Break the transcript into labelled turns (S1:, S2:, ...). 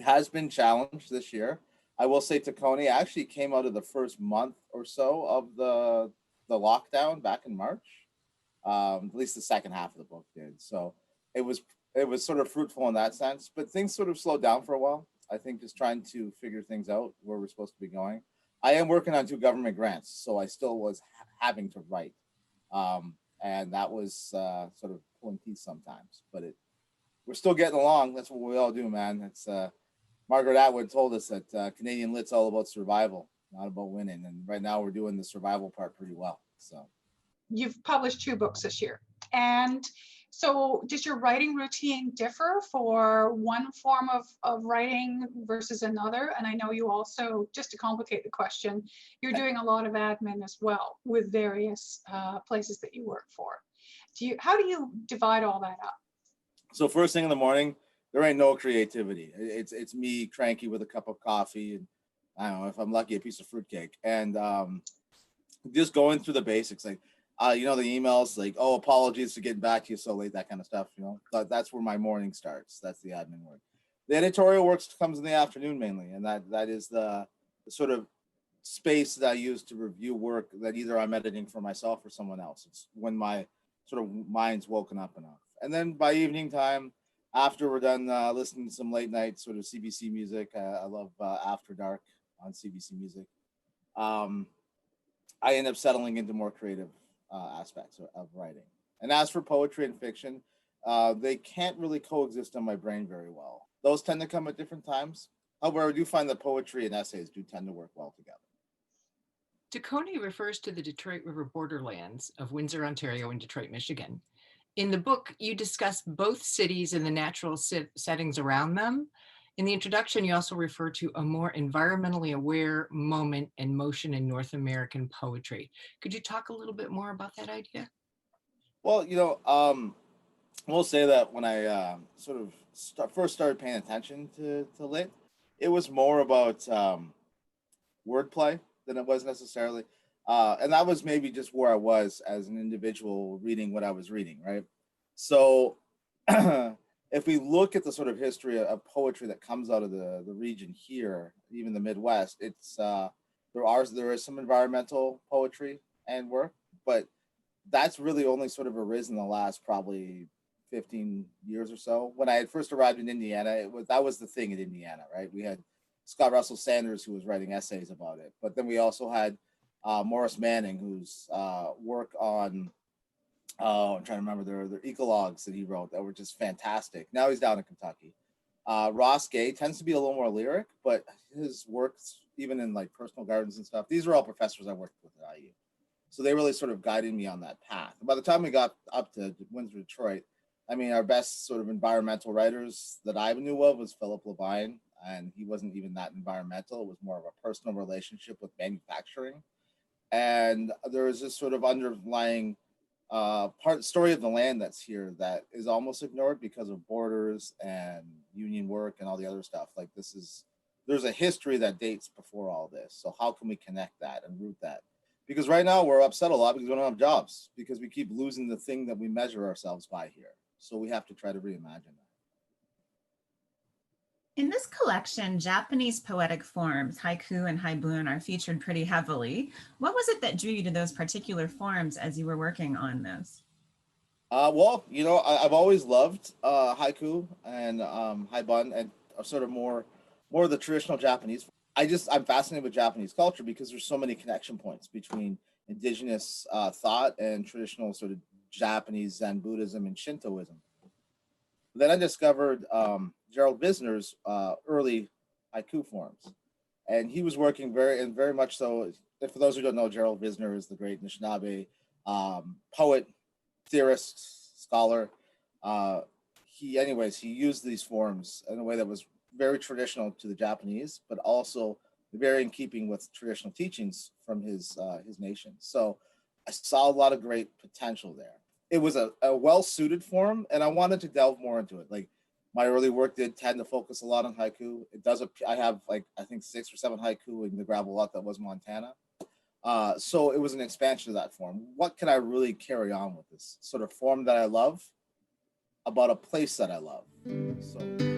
S1: has been challenged this year. I will say Tùkhòne actually came out of the first month or so of the lockdown back in March. At least the second half of the book did. So it was sort of fruitful in that sense, but things sort of slowed down for a while. I think just trying to figure things out where we're supposed to be going. I am working on 2 government grants, so I still was having to write. And that was sort of pulling teeth sometimes, but we're still getting along. That's what we all do, man. It's Margaret Atwood told us that Canadian Lit's all about survival, not about winning. And right now we're doing the survival part pretty well. So
S2: you've published 2 books this year. And so does your writing routine differ for one form of writing versus another? And I know you also, just to complicate the question, you're doing a lot of admin as well with various places that you work for. How do you divide all that up?
S1: So first thing in the morning, there ain't no creativity. It's me cranky with a cup of coffee and I don't know, if I'm lucky, a piece of fruitcake. And just going through the basics, like the emails, like, oh, apologies for getting back to you so late, that kind of stuff, that's where my morning starts. That's the admin work. The editorial work comes in the afternoon mainly, and that is the sort of space that I use to review work that either I'm editing for myself or someone else. It's when my sort of mind's woken up enough. And then by evening time, after we're done listening to some late night sort of CBC music, I love After Dark on CBC Music, I end up settling into more creative aspects of writing. And as for poetry and fiction, they can't really coexist on my brain very well. Those tend to come at different times. However, I do find that poetry and essays do tend to work well together.
S3: Tùkhòne refers to the Detroit River borderlands of Windsor, Ontario, and Detroit, Michigan. In the book, you discuss both cities and the natural settings around them. In the introduction, you also refer to a more environmentally aware moment and motion in North American poetry. Could you talk a little bit more about that idea?
S1: Well, we'll say that when I sort of first started paying attention to lit, it was more about wordplay than it was necessarily. And that was maybe just where I was as an individual reading what I was reading, right? So if we look at the sort of history of poetry that comes out of the region here, even the Midwest, it's there is some environmental poetry and work, but that's really only sort of arisen in the last probably 15 years or so. When I had first arrived in Indiana, that was the thing in Indiana, right? We had Scott Russell Sanders, who was writing essays about it, but then we also had Morris Manning, whose work on I'm trying to remember their ecologues that he wrote that were just fantastic. Now he's down in Kentucky. Ross Gay tends to be a little more lyric, but his works, even in like personal gardens and stuff, these are all professors I worked with at IU. So they really sort of guided me on that path. By the time we got up to Windsor, Detroit, I mean, our best sort of environmental writers that I knew of was Philip Levine, and he wasn't even that environmental. It was more of a personal relationship with manufacturing. And there is this sort of underlying story of the land that's here that is almost ignored because of borders and union work and all the other stuff. Like there's a history that dates before all this. So how can we connect that and root that? Because right now we're upset a lot because we don't have jobs, because we keep losing the thing that we measure ourselves by here. So we have to try to reimagine that.
S4: In this collection, Japanese poetic forms, haiku and haibun, are featured pretty heavily. What was it that drew you to those particular forms as you were working on this?
S1: Well, I've always loved haiku and haibun and sort of more of the traditional Japanese. I'm fascinated with Japanese culture because there's so many connection points between indigenous thought and traditional sort of Japanese Zen Buddhism and Shintoism. Then I discovered Gerald Visner's early haiku forms, and he was working very much so. For those who don't know, Gerald Visner is the great Anishinaabe poet, theorist, scholar. He used these forms in a way that was very traditional to the Japanese, but also very in keeping with traditional teachings from his nation. So I saw a lot of great potential there. It was a well-suited form, and I wanted to delve more into it. Like my early work did tend to focus a lot on haiku. I have I think 6 or 7 haiku in the gravel lot that was Montana. So it was an expansion of that form. What can I really carry on with this sort of form that I love about a place that I love? So.